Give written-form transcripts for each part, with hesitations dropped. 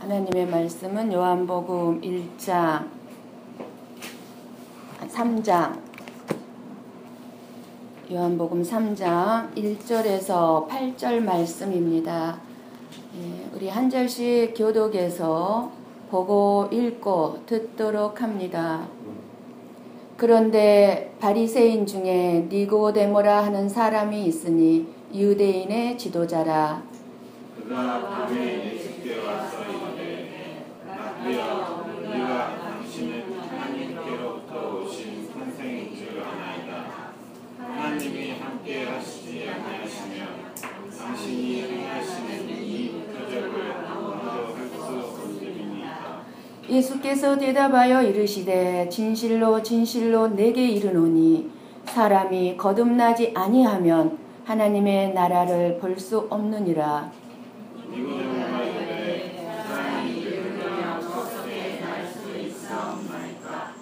하나님의 말씀은 요한복음 3장 요한복음 3장 1절에서 8절 말씀입니다. 우리 한 절씩 교독해서 보고 읽고 듣도록 합니다. 그런데 바리새인 중에 니고데모라 하는 사람이 있으니 유대인의 지도자라. 그가 밤에 예수께 와서 이르되 라비여 우리가 당신은 하나님께로부터 오신 선생인 줄 아나이다. 하나님이 함께 하시지 아니하시면 당신이 행하시는 이 표적을 아무도 할 수 없느니라. 예수께서 대답하여 이르시되 진실로 진실로 내게 이르노니 사람이 거듭나지 아니하면 하나님의 나라를 볼 수 없느니라. 니고데모가 이르되 사람이 이르면 어떻게 날 수 있사옵나이까?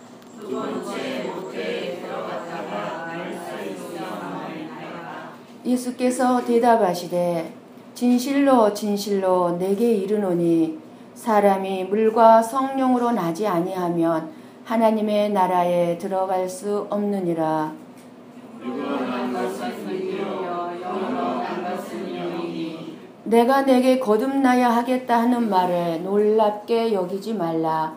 두 번째 모태에 들어갔다가 날 수 있사옵나이까? 예수께서 대답하시되 진실로 진실로 내게 이르노니 사람이 물과 성령으로 나지 아니하면 하나님의 나라에 들어갈 수 없느니라. 육으로 난 것은 육이요 영으로 난 것은 영이니 내가 내게 거듭나야 하겠다 하는 말을 놀랍게 여기지 말라.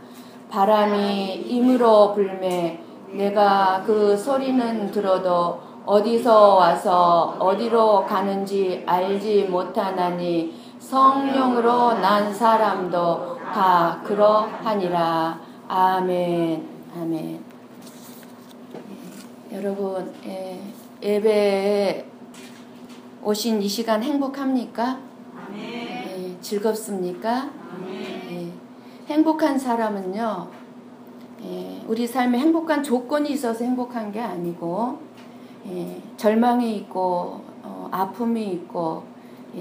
바람이 임으로 불매 내가 그 소리는 들어도 어디서 와서 어디로 가는지 알지 못하나니 성령으로 난 사람도 다 그러하니라. 아멘. 아멘. 여러분, 예배에 오신 이 시간 행복합니까? 즐겁습니까? 행복한 사람은요, 우리 삶에 행복한 조건이 있어서 행복한 게 아니고, 절망이 있고, 아픔이 있고,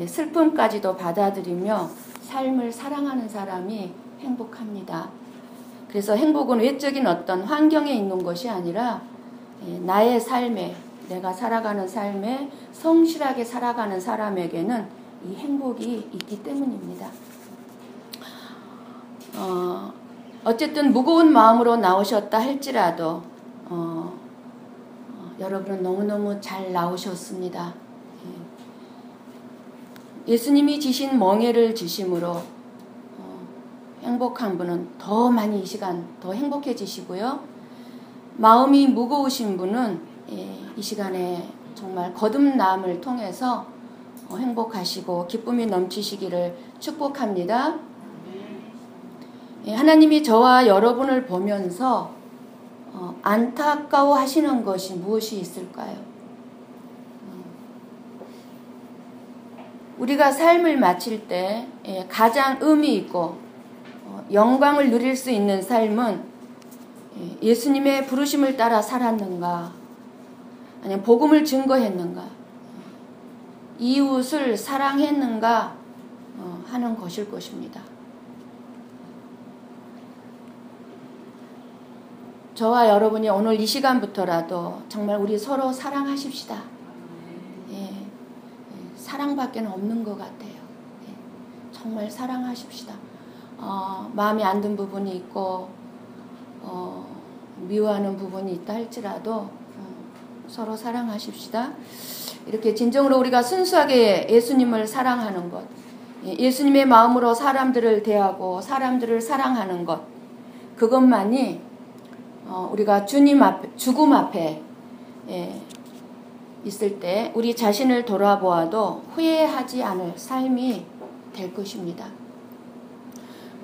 슬픔까지도 받아들이며 삶을 사랑하는 사람이 행복합니다. 그래서 행복은 외적인 어떤 환경에 있는 것이 아니라 나의 삶에, 내가 살아가는 삶에 성실하게 살아가는 사람에게는 이 행복이 있기 때문입니다. 어쨌든 무거운 마음으로 나오셨다 할지라도 여러분은 너무너무 잘 나오셨습니다. 예수님이 지신 멍에를 지심으로 행복한 분은 더 많이 이 시간 더 행복해지시고요. 마음이 무거우신 분은 이 시간에 정말 거듭남을 통해서 행복하시고 기쁨이 넘치시기를 축복합니다. 하나님이 저와 여러분을 보면서 안타까워 하시는 것이 무엇이 있을까요? 우리가 삶을 마칠 때 가장 의미 있고 영광을 누릴 수 있는 삶은 예수님의 부르심을 따라 살았는가, 아니면 복음을 증거했는가, 이웃을 사랑했는가 하는 것일 것입니다. 저와 여러분이 오늘 이 시간부터라도 정말 우리 서로 사랑하십시다. 사랑밖에 없는 것 같아요. 정말 사랑하십시다. 마음이 안 든 부분이 있고 미워하는 부분이 있다 할지라도 서로 사랑하십시다. 이렇게 진정으로 우리가 순수하게 예수님을 사랑하는 것, 예수님의 마음으로 사람들을 대하고 사람들을 사랑하는 것, 그것만이 우리가 주님 앞에, 죽음 앞에 있을 때 우리 자신을 돌아보아도 후회하지 않을 삶이 될 것입니다.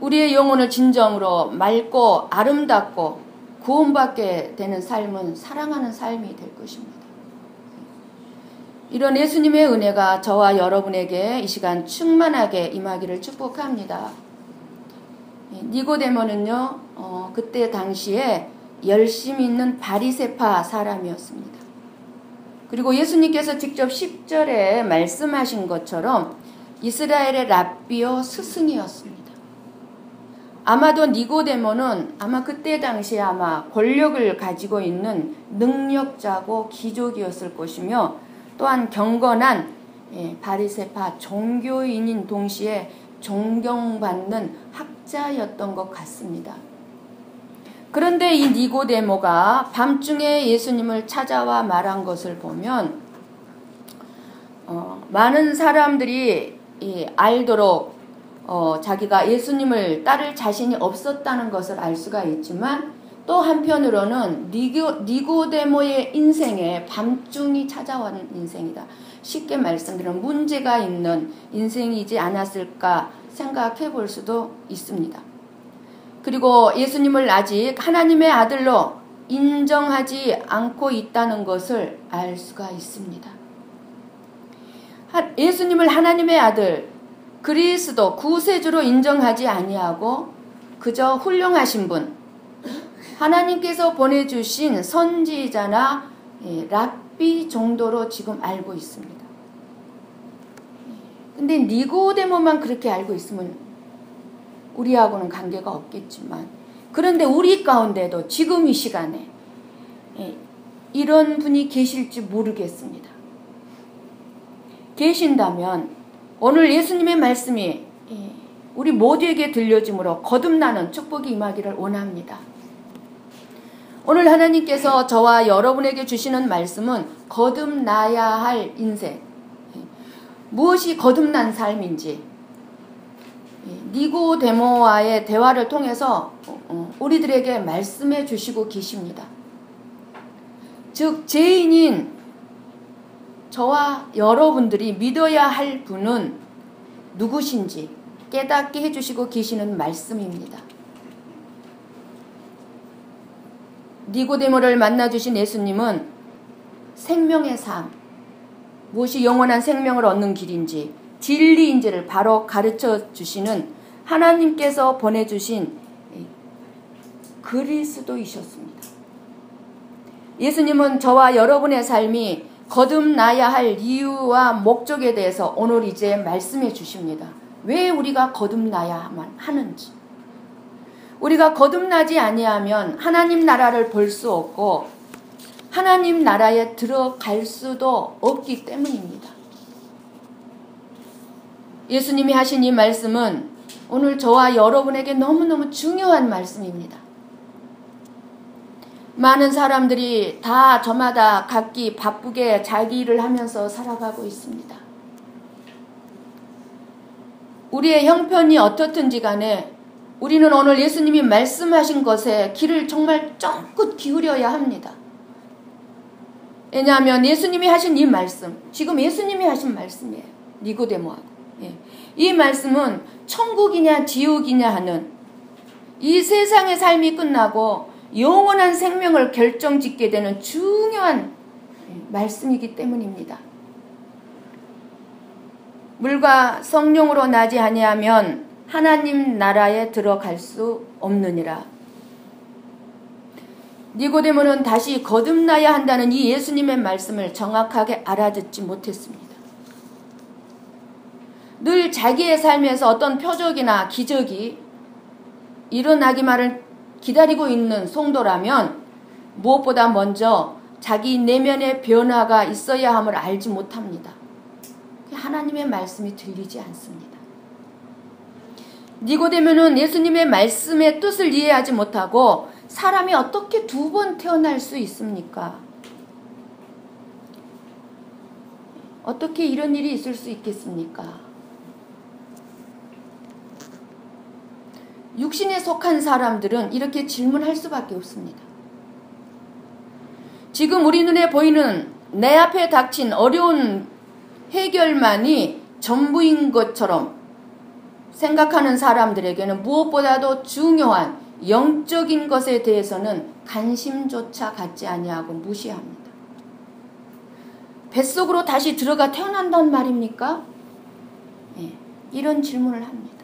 우리의 영혼을 진정으로 맑고 아름답고 구원받게 되는 삶은 사랑하는 삶이 될 것입니다. 이런 예수님의 은혜가 저와 여러분에게 이 시간 충만하게 임하기를 축복합니다. 니고데모는요, 그때 당시에 열심 있는 바리새파 사람이었습니다. 그리고 예수님께서 직접 10절에 말씀하신 것처럼 이스라엘의 랍비요 스승이었습니다. 아마도 니고데모는 아마 그때 당시에 아마 권력을 가지고 있는 능력자고 귀족이었을 것이며 또한 경건한 바리새파 종교인인 동시에 존경받는 학자였던 것 같습니다. 그런데 이 니고데모가 밤중에 예수님을 찾아와 말한 것을 보면 많은 사람들이 알도록 자기가 예수님을 따를 자신이 없었다는 것을 알 수가 있지만 또 한편으로는 니고데모의 인생에 밤중이 찾아오는 인생이다. 쉽게 말씀드리면 문제가 있는 인생이지 않았을까 생각해 볼 수도 있습니다. 그리고 예수님을 아직 하나님의 아들로 인정하지 않고 있다는 것을 알 수가 있습니다. 예수님을 하나님의 아들, 그리스도, 구세주로 인정하지 아니하고 그저 훌륭하신 분, 하나님께서 보내주신 선지자나 랍비 정도로 지금 알고 있습니다. 근데 니고데모만 그렇게 알고 있으면 우리하고는 관계가 없겠지만, 그런데 우리 가운데도 지금 이 시간에 이런 분이 계실지 모르겠습니다. 계신다면 오늘 예수님의 말씀이 우리 모두에게 들려줌으로 거듭나는 축복이 임하기를 원합니다. 오늘 하나님께서 저와 여러분에게 주시는 말씀은 거듭나야 할 인생, 무엇이 거듭난 삶인지 니고데모와의 대화를 통해서 우리들에게 말씀해 주시고 계십니다. 즉 죄인인 저와 여러분들이 믿어야 할 분은 누구신지 깨닫게 해주시고 계시는 말씀입니다. 니고데모를 만나주신 예수님은 생명의 삶, 무엇이 영원한 생명을 얻는 길인지 진리인지를 바로 가르쳐 주시는 하나님께서 보내주신 그리스도이셨습니다. 예수님은 저와 여러분의 삶이 거듭나야 할 이유와 목적에 대해서 오늘 이제 말씀해 주십니다. 왜 우리가 거듭나야만 하는지. 우리가 거듭나지 아니하면 하나님 나라를 볼 수 없고 하나님 나라에 들어갈 수도 없기 때문입니다. 예수님이 하신 이 말씀은 오늘 저와 여러분에게 너무너무 중요한 말씀입니다. 많은 사람들이 다 저마다 각기 바쁘게 자기 일을 하면서 살아가고 있습니다. 우리의 형편이 어떻든지 간에 우리는 오늘 예수님이 말씀하신 것에 귀를 정말 쫑긋 기울여야 합니다. 왜냐하면 예수님이 하신 이 말씀, 지금 예수님이 하신 말씀이에요. 니고데모하고. 이 말씀은 천국이냐 지옥이냐 하는 이 세상의 삶이 끝나고 영원한 생명을 결정짓게 되는 중요한 말씀이기 때문입니다. 물과 성령으로 나지 아니하면 하나님 나라에 들어갈 수 없느니라. 니고데모는 다시 거듭나야 한다는 이 예수님의 말씀을 정확하게 알아듣지 못했습니다. 늘 자기의 삶에서 어떤 표적이나 기적이 일어나기만을 기다리고 있는 성도라면 무엇보다 먼저 자기 내면의 변화가 있어야 함을 알지 못합니다. 하나님의 말씀이 들리지 않습니다. 니고데모는 예수님의 말씀의 뜻을 이해하지 못하고 사람이 어떻게 두 번 태어날 수 있습니까? 어떻게 이런 일이 있을 수 있겠습니까? 육신에 속한 사람들은 이렇게 질문할 수밖에 없습니다. 지금 우리 눈에 보이는 내 앞에 닥친 어려운 해결만이 전부인 것처럼 생각하는 사람들에게는 무엇보다도 중요한 영적인 것에 대해서는 관심조차 갖지 아니하고 무시합니다. 뱃속으로 다시 들어가 태어난단 말입니까? 이런 질문을 합니다.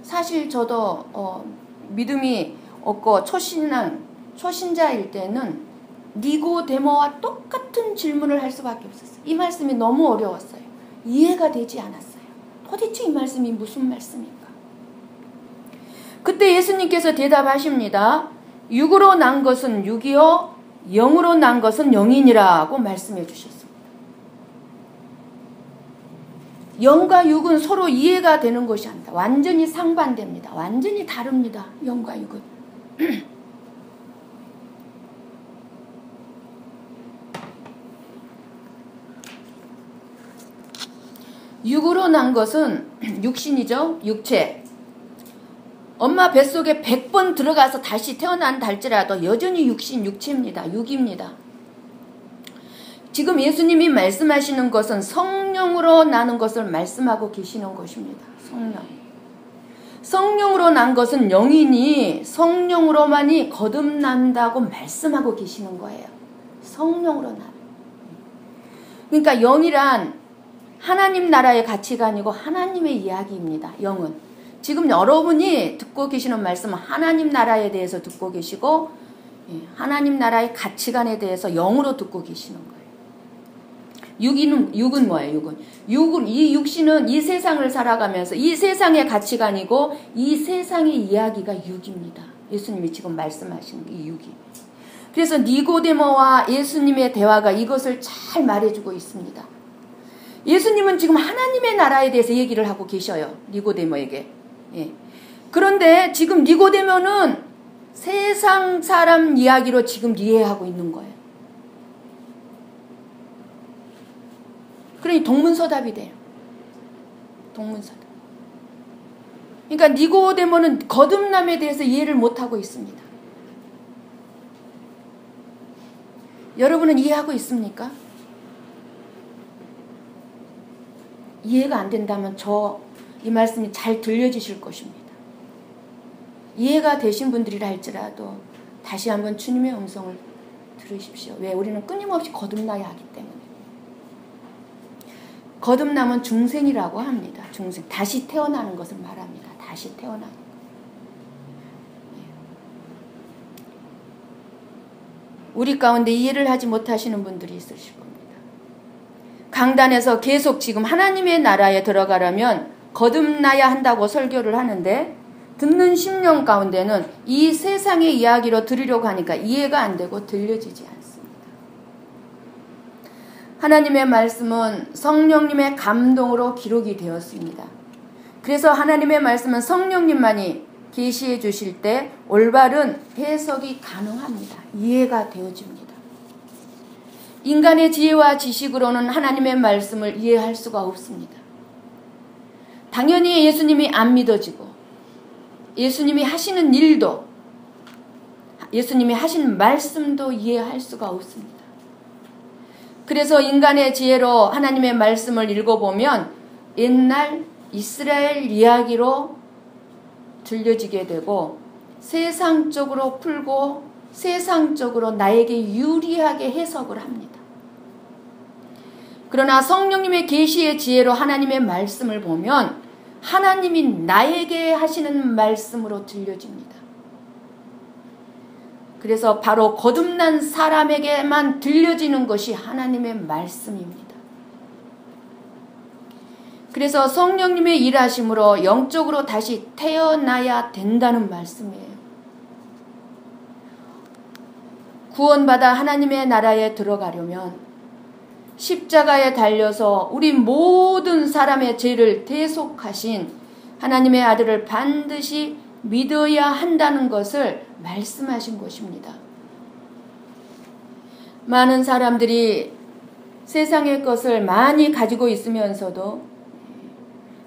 사실 저도 믿음이 없고 초신자일 때는 니고데모와 똑같은 질문을 할 수밖에 없었어요. 이 말씀이 너무 어려웠어요. 이해가 되지 않았어요. 도대체 이 말씀이 무슨 말씀입니까? 그때 예수님께서 대답하십니다. 육으로 난 것은 육이요 영으로 난 것은 영이니라고 말씀해 주셨습니다. 영과 육은 서로 이해가 되는 것이 아니다. 완전히 상반됩니다. 완전히 다릅니다. 영과 육은. 육으로 난 것은 육신이죠. 육체. 엄마 뱃속에 100번 들어가서 다시 태어난다 할지라도 여전히 육체입니다. 육입니다. 지금 예수님이 말씀하시는 것은 성령으로 나는 것을 말씀하고 계시는 것입니다. 성령으로 난 것은 영이니 성령으로만이 거듭난다고 말씀하고 계시는 거예요. 성령으로 난. 그러니까 영이란 하나님 나라의 가치관이고 하나님의 이야기입니다. 영은. 지금 여러분이 듣고 계시는 말씀은 하나님 나라에 대해서 듣고 계시고 하나님 나라의 가치관에 대해서 영으로 듣고 계시는 거예요. 육은 뭐예요? 이 육신은 이 세상을 살아가면서 이 세상의 가치관이고 이 세상의 이야기가 육입니다. 예수님이 지금 말씀하시는 이 육이. 그래서 니고데모와 예수님의 대화가 이것을 잘 말해주고 있습니다. 예수님은 지금 하나님의 나라에 대해서 얘기를 하고 계셔요. 니고데모에게. 예. 그런데 지금 니고데모는 세상 사람 이야기로 지금 이해하고 있는 거예요. 그러니 동문서답이 돼요. 동문서답. 그러니까 니고데모는 거듭남에 대해서 이해를 못하고 있습니다. 여러분은 이해하고 있습니까? 이해가 안 된다면 이 말씀이 잘 들려지실 것입니다. 이해가 되신 분들이라 할지라도 다시 한번 주님의 음성을 들으십시오. 왜? 우리는 끊임없이 거듭나야 하기 때문에. 거듭남은 중생이라고 합니다. 중생. 다시 태어나는 것을 말합니다. 다시 태어나는 것. 우리 가운데 이해를 하지 못하시는 분들이 있으실 겁니다. 강단에서 계속 지금 하나님의 나라에 들어가려면 거듭나야 한다고 설교를 하는데 듣는 심령 가운데는 이 세상의 이야기로 들으려고 하니까 이해가 안 되고 들려지지 않습니다. 하나님의 말씀은 성령님의 감동으로 기록이 되었습니다. 그래서 하나님의 말씀은 성령님만이 계시해 주실 때 올바른 해석이 가능합니다. 이해가 되어집니다. 인간의 지혜와 지식으로는 하나님의 말씀을 이해할 수가 없습니다. 당연히 예수님이 안 믿어지고 예수님이 하시는 일도 예수님이 하신 말씀도 이해할 수가 없습니다. 그래서 인간의 지혜로 하나님의 말씀을 읽어보면 옛날 이스라엘 이야기로 들려지게 되고 세상적으로 풀고 세상적으로 나에게 유리하게 해석을 합니다. 그러나 성령님의 계시의 지혜로 하나님의 말씀을 보면 하나님이 나에게 하시는 말씀으로 들려집니다. 그래서 바로 거듭난 사람에게만 들려지는 것이 하나님의 말씀입니다. 그래서 성령님의 일하심으로 영적으로 다시 태어나야 된다는 말씀이에요. 구원받아 하나님의 나라에 들어가려면 십자가에 달려서 우리 모든 사람의 죄를 대속하신 하나님의 아들을 반드시 믿어야 한다는 것을 말씀하신 것입니다. 많은 사람들이 세상의 것을 많이 가지고 있으면서도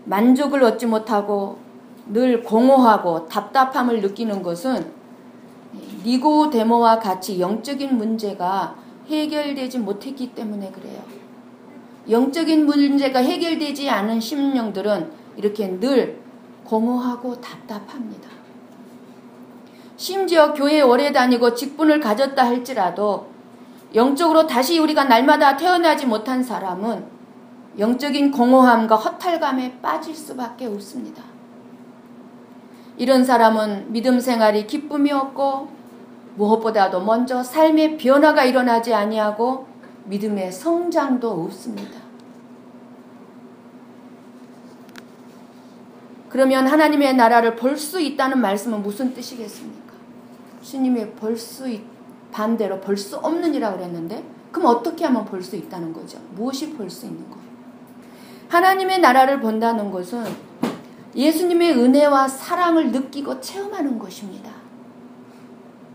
만족을 얻지 못하고 늘 공허하고 답답함을 느끼는 것은 니고데모와 같이 영적인 문제가 해결되지 못했기 때문에 그래요. 영적인 문제가 해결되지 않은 심령들은 이렇게 늘 공허하고 답답합니다. 심지어 교회에 오래 다니고 직분을 가졌다 할지라도 영적으로 다시 우리가 날마다 태어나지 못한 사람은 영적인 공허함과 허탈감에 빠질 수밖에 없습니다. 이런 사람은 믿음 생활이 기쁨이 없고 무엇보다도 먼저 삶의 변화가 일어나지 아니하고 믿음의 성장도 없습니다. 그러면 하나님의 나라를 볼 수 있다는 말씀은 무슨 뜻이겠습니까? 주님이 반대로 볼 수 없느니라 그랬는데 그럼 어떻게 하면 볼 수 있다는 거죠? 무엇이 볼 수 있는 거예요? 하나님의 나라를 본다는 것은 예수님의 은혜와 사랑을 느끼고 체험하는 것입니다.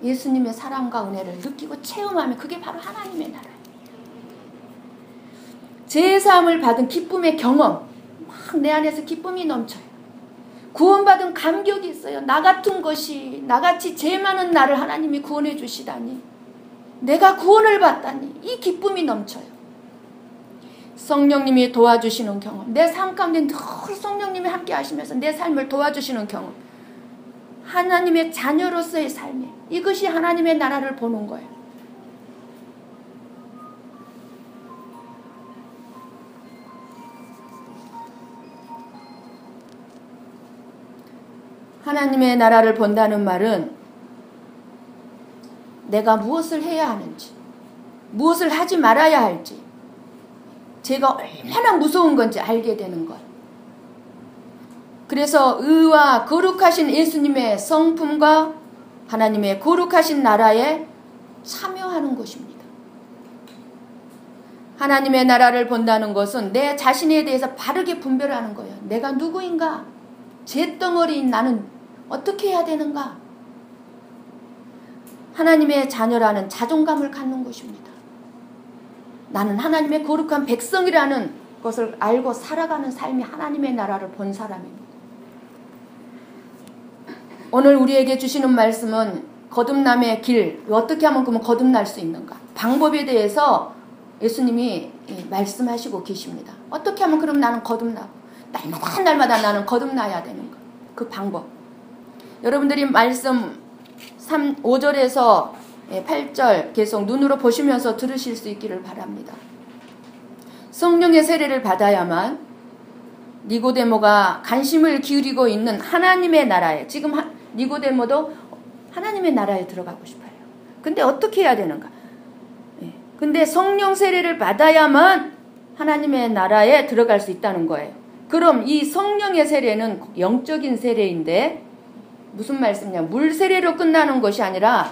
예수님의 사랑과 은혜를 느끼고 체험하면 그게 바로 하나님의 나라예요. 제사함을 받은 기쁨의 경험, 막 내 안에서 기쁨이 넘쳐요. 구원받은 감격이 있어요. 나 같은 것이, 나같이 죄 많은 나를 하나님이 구원해 주시다니, 내가 구원을 받다니, 이 기쁨이 넘쳐요. 성령님이 도와주시는 경험, 내 삶 가운데 늘 성령님이 함께 하시면서 내 삶을 도와주시는 경험, 하나님의 자녀로서의 삶에, 이것이 하나님의 나라를 보는 거예요. 하나님의 나라를 본다는 말은 내가 무엇을 해야 하는지, 무엇을 하지 말아야 할지, 죄가 얼마나 무서운 건지 알게 되는 것. 그래서 의와 거룩하신 예수님의 성품과 하나님의 거룩하신 나라에 참여하는 것입니다. 하나님의 나라를 본다는 것은 내 자신에 대해서 바르게 분별하는 거예요. 내가 누구인가? 죄덩어리인 나는 어떻게 해야 되는가? 하나님의 자녀라는 자존감을 갖는 것입니다. 나는 하나님의 거룩한 백성이라는 것을 알고 살아가는 삶이 하나님의 나라를 본 사람입니다. 오늘 우리에게 주시는 말씀은 거듭남의 길, 어떻게 하면 그러면 거듭날 수 있는가? 방법에 대해서 예수님이 말씀하시고 계십니다. 어떻게 하면 그럼 나는 거듭나고, 날마다 나는 거듭나야 되는가? 그 방법. 여러분들이 말씀 5절에서 8절 계속 눈으로 보시면서 들으실 수 있기를 바랍니다. 성령의 세례를 받아야만 니고데모가 관심을 기울이고 있는 하나님의 나라에, 지금 니고데모도 하나님의 나라에 들어가고 싶어요. 근데 어떻게 해야 되는가? 근데 성령 세례를 받아야만 하나님의 나라에 들어갈 수 있다는 거예요. 그럼 이 성령의 세례는 영적인 세례인데 무슨 말씀이냐? 물 세례로 끝나는 것이 아니라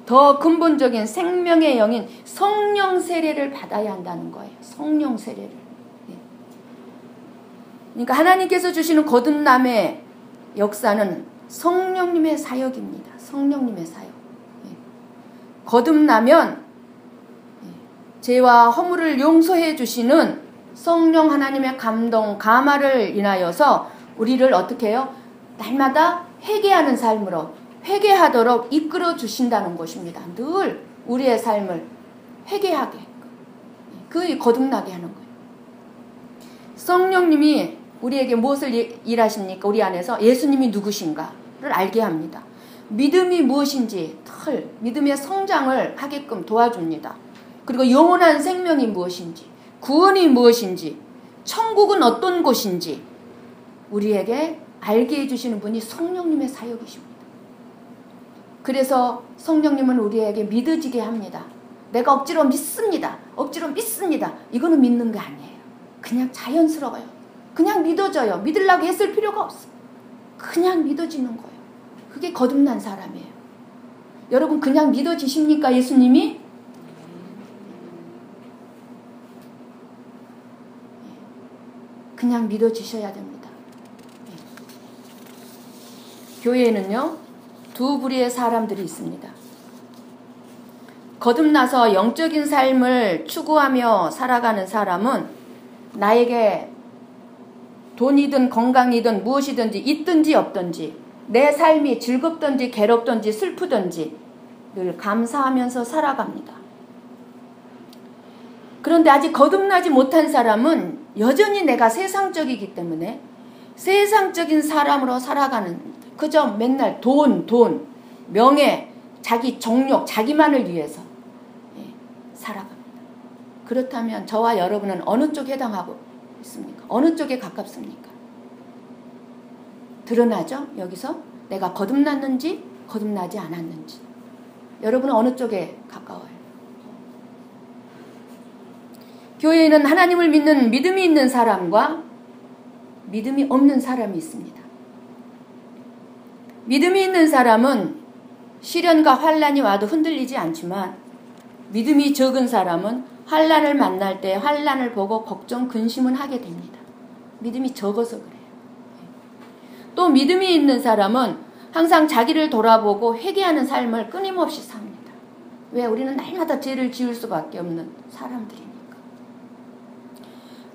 더 근본적인 생명의 영인 성령 세례를 받아야 한다는 거예요. 성령 세례를. 그러니까 하나님께서 주시는 거듭남의 역사는 성령님의 사역입니다. 성령님의 사역. 거듭나면 죄와 허물을 용서해 주시는 성령 하나님의 감동, 감화를 인하여서 우리를 어떻게 해요? 날마다 회개하는 삶으로, 회개하도록 이끌어 주신다는 것입니다. 늘 우리의 삶을 회개하게, 그 거듭나게 하는 거예요. 성령님이 우리에게 무엇을 일하십니까? 우리 안에서 예수님이 누구신가를 알게 합니다. 믿음이 무엇인지 믿음의 성장을 하게끔 도와줍니다. 그리고 영원한 생명이 무엇인지, 구원이 무엇인지, 천국은 어떤 곳인지 우리에게 알게 해주시는 분이 성령님의 사역이십니다. 그래서 성령님은 우리에게 믿어지게 합니다. 내가 억지로 믿습니다. 억지로 믿습니다. 이거는 믿는 게 아니에요. 그냥 자연스러워요. 그냥 믿어져요. 믿으려고 애쓸 필요가 없어. 그냥 믿어지는 거예요. 그게 거듭난 사람이에요. 여러분 그냥 믿어지십니까? 예수님이? 그냥 믿어지셔야 됩니다. 교회에는요, 두 부류의 사람들이 있습니다. 거듭나서 영적인 삶을 추구하며 살아가는 사람은 나에게 돈이든 건강이든 무엇이든지 있든지 없든지, 내 삶이 즐겁든지 괴롭든지 슬프든지 늘 감사하면서 살아갑니다. 그런데 아직 거듭나지 못한 사람은 여전히 내가 세상적이기 때문에 세상적인 사람으로 살아가는, 그저 맨날 돈, 명예, 자기 정욕, 자기만을 위해서 살아갑니다. 그렇다면 저와 여러분은 어느 쪽에 해당하고 있습니까? 어느 쪽에 가깝습니까? 드러나죠? 여기서 내가 거듭났는지 거듭나지 않았는지. 여러분은 어느 쪽에 가까워요? 교회에는 하나님을 믿는 믿음이 있는 사람과 믿음이 없는 사람이 있습니다. 믿음이 있는 사람은 시련과 환난이 와도 흔들리지 않지만, 믿음이 적은 사람은 환난을 만날 때 환난을 보고 걱정, 근심은 하게 됩니다. 믿음이 적어서 그래요. 또 믿음이 있는 사람은 항상 자기를 돌아보고 회개하는 삶을 끊임없이 삽니다. 왜? 우리는 날마다 죄를 지을 수밖에 없는 사람들이니까.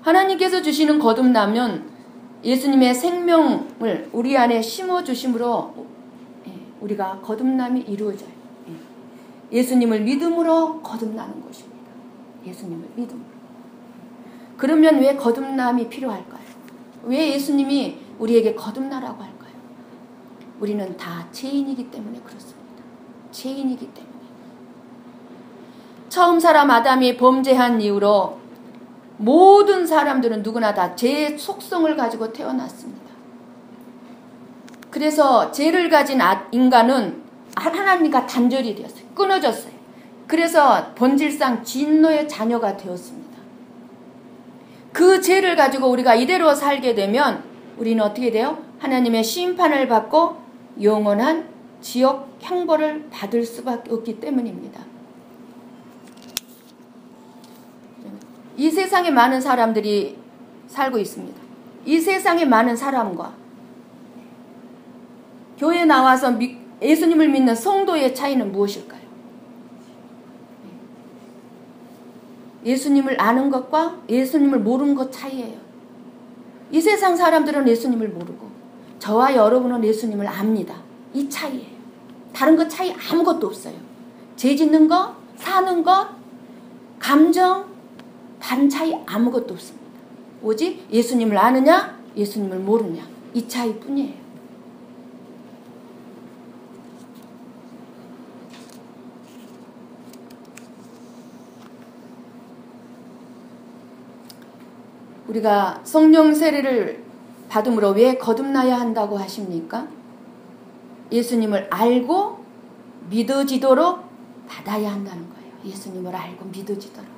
하나님께서 주시는 거듭나면 예수님의 생명을 우리 안에 심어주심으로 우리가 거듭남이 이루어져요. 예수님을 믿음으로 거듭나는 것입니다. 예수님을 믿음으로. 그러면 왜 거듭남이 필요할까요? 왜 예수님이 우리에게 거듭나라고 할까요? 우리는 다 죄인이기 때문에 그렇습니다. 죄인이기 때문에. 처음 사람 아담이 범죄한 이후로 모든 사람들은 누구나 다 죄의 속성을 가지고 태어났습니다. 그래서 죄를 가진 인간은 하나님과 단절이 되었어요. 끊어졌어요. 그래서 본질상 진노의 자녀가 되었습니다. 그 죄를 가지고 우리가 이대로 살게 되면 우리는 어떻게 돼요? 하나님의 심판을 받고 영원한 지옥 형벌을 받을 수밖에 없기 때문입니다. 이 세상에 많은 사람들이 살고 있습니다. 이 세상에 많은 사람과 교회에 나와서 예수님을 믿는 성도의 차이는 무엇일까요? 예수님을 아는 것과 예수님을 모르는 것 차이예요. 이 세상 사람들은 예수님을 모르고 저와 여러분은 예수님을 압니다. 이 차이예요. 다른 것 차이 아무것도 없어요. 죄 짓는 것, 사는 것, 감정, 다른 차이 아무것도 없습니다. 오직 예수님을 아느냐, 예수님을 모르냐, 이 차이뿐이에요. 우리가 성령 세례를 받음으로 왜 거듭나야 한다고 하십니까? 예수님을 알고 믿어지도록 받아야 한다는 거예요. 예수님을 알고 믿어지도록.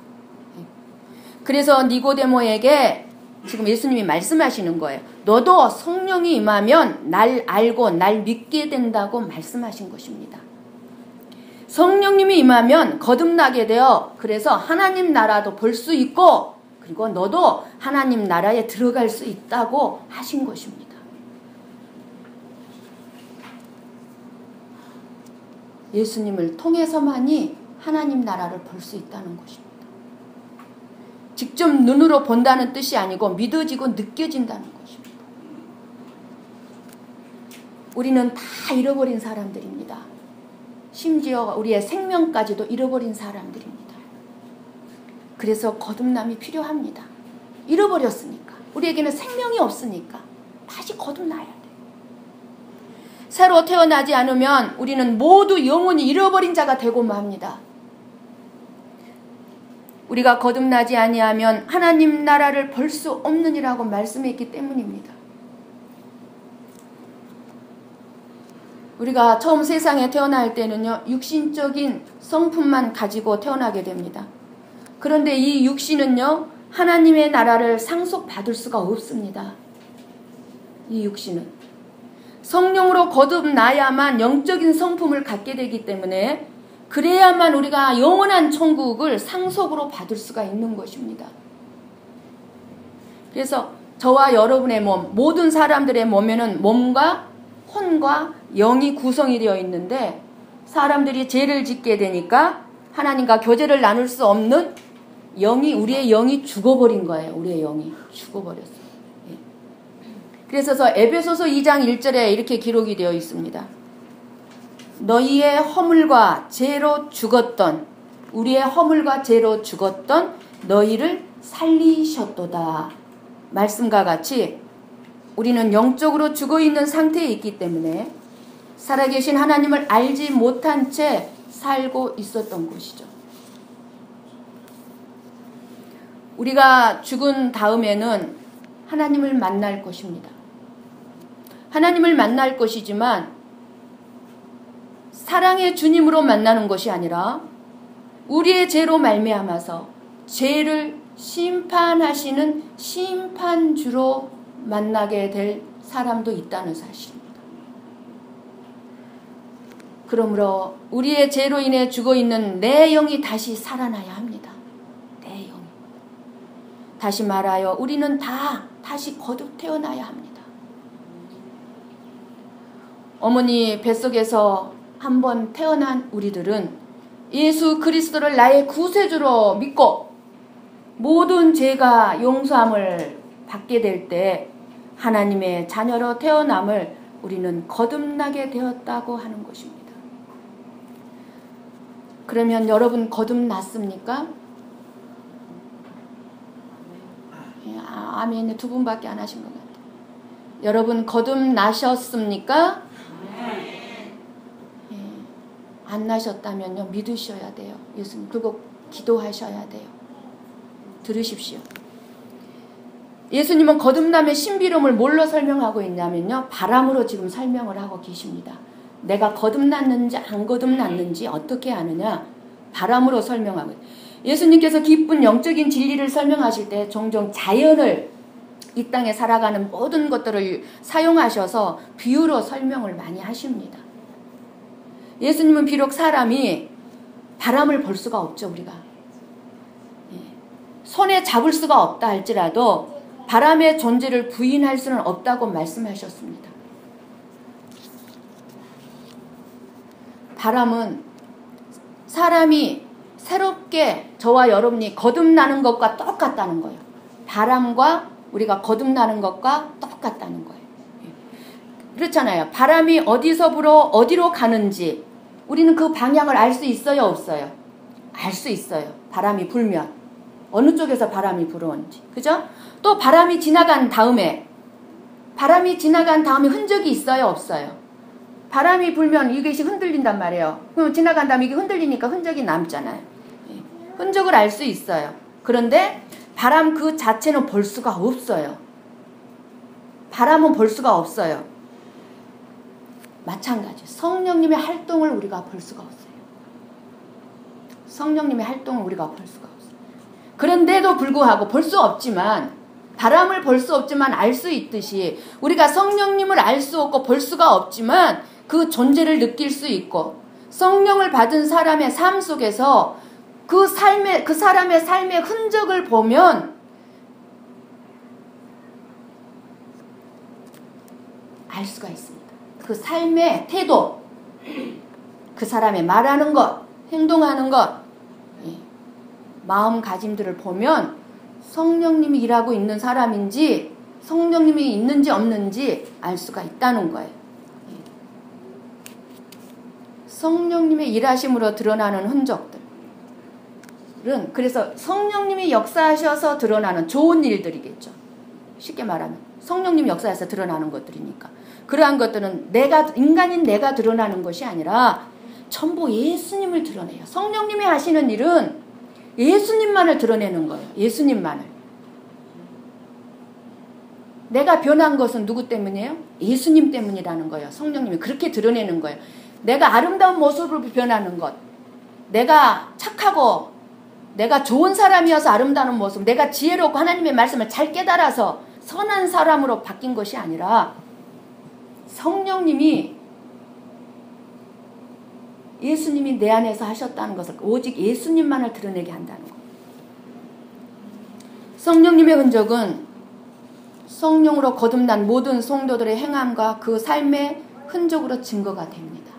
그래서 니고데모에게 지금 예수님이 말씀하시는 거예요. 너도 성령이 임하면 날 알고 날 믿게 된다고 말씀하신 것입니다. 성령님이 임하면 거듭나게 되어 그래서 하나님 나라도 볼 수 있고 그리고 너도 하나님 나라에 들어갈 수 있다고 하신 것입니다. 예수님을 통해서만이 하나님 나라를 볼 수 있다는 것입니다. 직접 눈으로 본다는 뜻이 아니고 믿어지고 느껴진다는 것입니다. 우리는 다 잃어버린 사람들입니다. 심지어 우리의 생명까지도 잃어버린 사람들입니다. 그래서 거듭남이 필요합니다. 잃어버렸으니까. 우리에게는 생명이 없으니까 다시 거듭나야 돼요. 새로 태어나지 않으면 우리는 모두 영원히 잃어버린 자가 되고 맙니다. 우리가 거듭나지 아니하면 하나님 나라를 볼 수 없느니라고 말씀했기 때문입니다. 우리가 처음 세상에 태어날 때는요, 육신적인 성품만 가지고 태어나게 됩니다. 그런데 이 육신은요, 하나님의 나라를 상속받을 수가 없습니다. 이 육신은. 성령으로 거듭나야만 영적인 성품을 갖게 되기 때문에 그래야만 우리가 영원한 천국을 상속으로 받을 수가 있는 것입니다. 그래서 저와 여러분의 몸, 모든 사람들의 몸에는 몸과 혼과 영이 구성이 되어 있는데 사람들이 죄를 짓게 되니까 하나님과 교제를 나눌 수 없는 우리의 영이 죽어버린 거예요. 우리의 영이 죽어버렸어요. 예. 그래서 에베소서 2장 1절에 이렇게 기록이 되어 있습니다. 너희의 허물과 죄로 죽었던 우리의 허물과 죄로 죽었던 너희를 살리셨도다. 말씀과 같이 우리는 영적으로 죽어있는 상태에 있기 때문에 살아계신 하나님을 알지 못한 채 살고 있었던 것이죠. 우리가 죽은 다음에는 하나님을 만날 것입니다. 하나님을 만날 것이지만 사랑의 주님으로 만나는 것이 아니라 우리의 죄로 말미암아서 죄를 심판하시는 심판주로 만나게 될 사람도 있다는 사실입니다. 그러므로 우리의 죄로 인해 죽어있는 내 영이 다시 살아나야 합니다. 내 영이. 다시 말하여 우리는 다 다시 거듭 태어나야 합니다. 어머니 뱃속에서 한번 태어난 우리들은 예수 그리스도를 나의 구세주로 믿고 모든 죄가 용서함을 받게 될 때 하나님의 자녀로 태어남을 우리는 거듭나게 되었다고 하는 것입니다. 그러면 여러분 거듭났습니까? 아멘. 두 분밖에 안 하신 것 같아요. 여러분 거듭나셨습니까? 안 나셨다면요, 믿으셔야 돼요. 예수님 그거 기도하셔야 돼요. 들으십시오. 예수님은 거듭남의 신비로움을 뭘로 설명하고 있냐면요, 바람으로 지금 설명을 하고 계십니다. 내가 거듭났는지 안 거듭났는지 어떻게 아느냐, 바람으로 설명하고 있어요. 예수님께서 기쁜 영적인 진리를 설명하실 때 종종 자연을, 이 땅에 살아가는 모든 것들을 사용하셔서 비유로 설명을 많이 하십니다. 예수님은 비록 사람이 바람을 볼 수가 없죠, 우리가. 손에 잡을 수가 없다 할지라도 바람의 존재를 부인할 수는 없다고 말씀하셨습니다. 바람은 사람이 새롭게 저와 여러분이 거듭나는 것과 똑같다는 거예요. 바람과 우리가 거듭나는 것과 똑같다는 거예요. 그렇잖아요. 바람이 어디서 불어 어디로 가는지 우리는 그 방향을 알 수 있어요, 없어요? 알 수 있어요. 바람이 불면 어느 쪽에서 바람이 불어오는지, 그죠? 또 바람이 지나간 다음에 흔적이 있어요, 없어요? 바람이 불면 이것이 흔들린단 말이에요. 그럼 지나간 다음에 이게 흔들리니까 흔적이 남잖아요. 흔적을 알 수 있어요. 그런데 바람 그 자체는 볼 수가 없어요. 바람은 볼 수가 없어요. 마찬가지. 성령님의 활동을 우리가 볼 수가 없어요. 성령님의 활동을 우리가 볼 수가 없어요. 그런데도 불구하고 볼 수 없지만, 바람을 볼 수 없지만 알 수 있듯이 우리가 성령님을 알 수 없고 볼 수가 없지만 그 존재를 느낄 수 있고, 성령을 받은 사람의 삶 속에서 그 사람의 삶의 흔적을 보면 알 수가 있습니다. 그 삶의 태도, 그 사람의 말하는 것, 행동하는 것, 마음가짐들을 보면 성령님이 일하고 있는 사람인지 성령님이 있는지 없는지 알 수가 있다는 거예요. 성령님의 일하심으로 드러나는 흔적들은, 그래서 성령님이 역사하셔서 드러나는 좋은 일들이겠죠. 쉽게 말하면 성령님이 역사해서 드러나는 것들이니까. 그러한 것들은 인간인 내가 드러나는 것이 아니라 전부 예수님을 드러내요. 성령님이 하시는 일은 예수님만을 드러내는 거예요. 예수님만을. 내가 변한 것은 누구 때문이에요? 예수님 때문이라는 거예요. 성령님이 그렇게 드러내는 거예요. 내가 아름다운 모습으로 변하는 것, 내가 착하고 내가 좋은 사람이어서 아름다운 모습, 내가 지혜롭고 하나님의 말씀을 잘 깨달아서 선한 사람으로 바뀐 것이 아니라 성령님이, 예수님이 내 안에서 하셨다는 것을 오직 예수님만을 드러내게 한다는 것. 성령님의 흔적은 성령으로 거듭난 모든 성도들의 행함과 그 삶의 흔적으로 증거가 됩니다.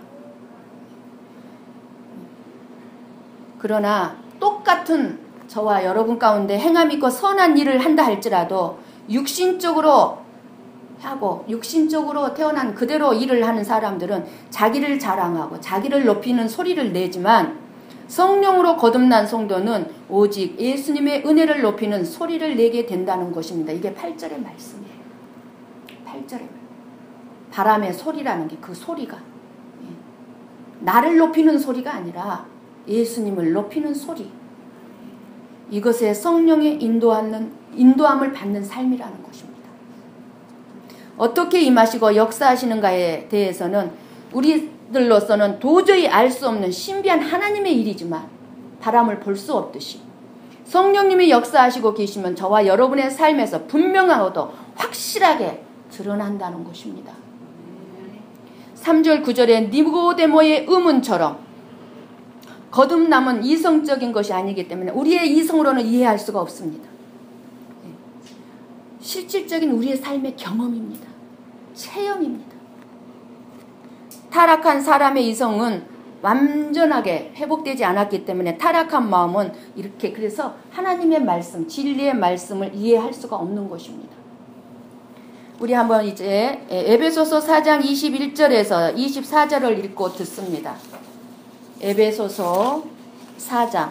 그러나 똑같은 저와 여러분 가운데 행함 있고 선한 일을 한다 할지라도 육신적으로 하고 육신적으로 태어난 그대로 일을 하는 사람들은 자기를 자랑하고 자기를 높이는 소리를 내지만, 성령으로 거듭난 성도는 오직 예수님의 은혜를 높이는 소리를 내게 된다는 것입니다. 이게 8절의 말씀이에요. 8절의 말. 바람의 소리라는 게 그 소리가 나를 높이는 소리가 아니라 예수님을 높이는 소리. 이것에 성령의 인도함을 받는 삶이라는 것입니다. 어떻게 임하시고 역사하시는가에 대해서는 우리들로서는 도저히 알 수 없는 신비한 하나님의 일이지만, 바람을 볼 수 없듯이 성령님이 역사하시고 계시면 저와 여러분의 삶에서 분명하고도 확실하게 드러난다는 것입니다. 3절 9절에 니고데모의 의문처럼 거듭남은 이성적인 것이 아니기 때문에 우리의 이성으로는 이해할 수가 없습니다. 실질적인 우리의 삶의 경험입니다. 체험입니다. 타락한 사람의 이성은 완전하게 회복되지 않았기 때문에 타락한 마음은 이렇게 그래서 하나님의 말씀, 진리의 말씀을 이해할 수가 없는 것입니다. 우리 한번 이제 에베소서 4장 21절에서 24절을 읽고 듣습니다. 에베소서 4장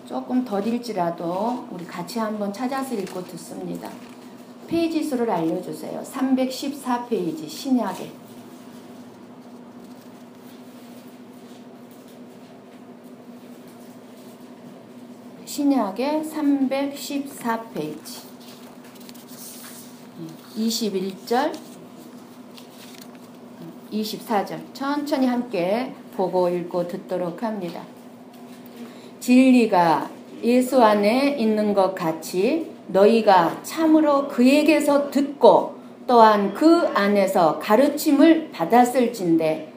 조금 더딜지라도 우리 같이 한번 찾아서 읽고 듣습니다. 페이지 수를 알려주세요. 314페이지 신약에. 신약의 314페이지 21절 24절 천천히 함께 보고 읽고 듣도록 합니다. 진리가 예수 안에 있는 것 같이 너희가 참으로 그에게서 듣고 또한 그 안에서 가르침을 받았을진데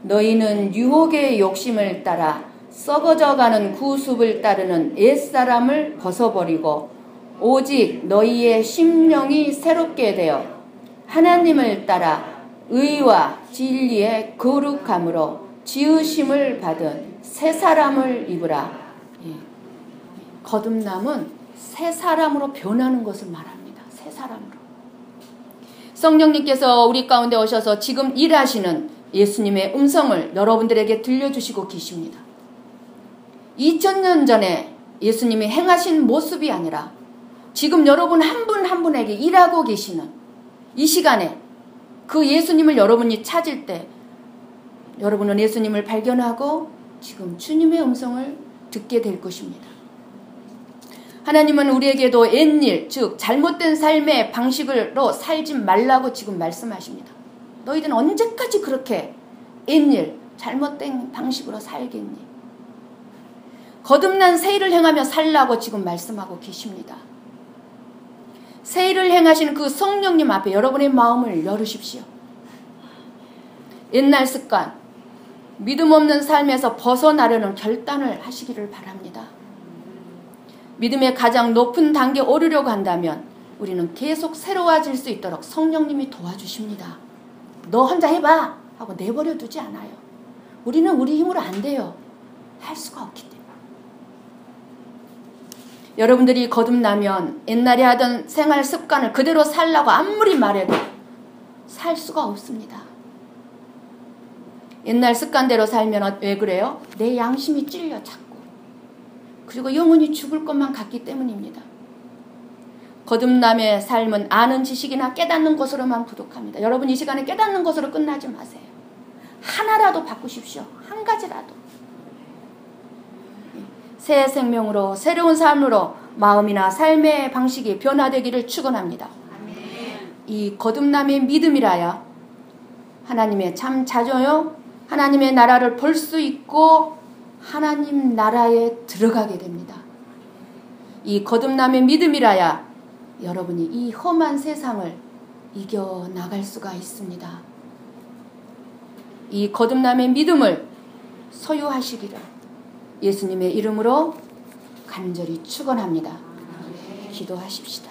너희는 유혹의 욕심을 따라 썩어져가는 구습을 따르는 옛사람을 벗어버리고 오직 너희의 심령이 새롭게 되어 하나님을 따라 의와 진리의 거룩함으로 지으심을 받은 새 사람을 입으라. 거듭남은 새 사람으로 변하는 것을 말합니다. 새 사람으로. 성령님께서 우리 가운데 오셔서 지금 일하시는 예수님의 음성을 여러분들에게 들려주시고 계십니다. 2000년 전에 예수님이 행하신 모습이 아니라 지금 여러분 한 분 한 분에게 일하고 계시는 이 시간에 그 예수님을 여러분이 찾을 때 여러분은 예수님을 발견하고 지금 주님의 음성을 듣게 될 것입니다. 하나님은 우리에게도 옛일, 즉 잘못된 삶의 방식으로 살지 말라고 지금 말씀하십니다. 너희들은 언제까지 그렇게 옛일, 잘못된 방식으로 살겠니? 거듭난 새 일을 행하며 살라고 지금 말씀하고 계십니다. 새 일을 행하시는 그 성령님 앞에 여러분의 마음을 열으십시오. 옛날 습관, 믿음 없는 삶에서 벗어나려는 결단을 하시기를 바랍니다. 믿음의 가장 높은 단계에 오르려고 한다면 우리는 계속 새로워질 수 있도록 성령님이 도와주십니다. 너 혼자 해봐 하고 내버려 두지 않아요. 우리는 우리 힘으로 안 돼요. 할 수가 없기 때문에. 여러분들이 거듭나면 옛날에 하던 생활 습관을 그대로 살라고 아무리 말해도 살 수가 없습니다. 옛날 습관대로 살면 왜 그래요? 내 양심이 찔려 자꾸. 그리고 영원히 죽을 것만 같기 때문입니다. 거듭남의 삶은 아는 지식이나 깨닫는 것으로만 부족합니다. 여러분 이 시간에 깨닫는 것으로 끝나지 마세요. 하나라도 바꾸십시오. 한 가지라도. 새 생명으로 새로운 삶으로 마음이나 삶의 방식이 변화되기를 축원합니다. 이 거듭남의 믿음이라야 하나님의 참 자녀요 하나님의 나라를 볼 수 있고 하나님 나라에 들어가게 됩니다. 이 거듭남의 믿음이라야 여러분이 이 험한 세상을 이겨나갈 수가 있습니다. 이 거듭남의 믿음을 소유하시기를 예수님의 이름으로 간절히 축원합니다. 기도하십시다.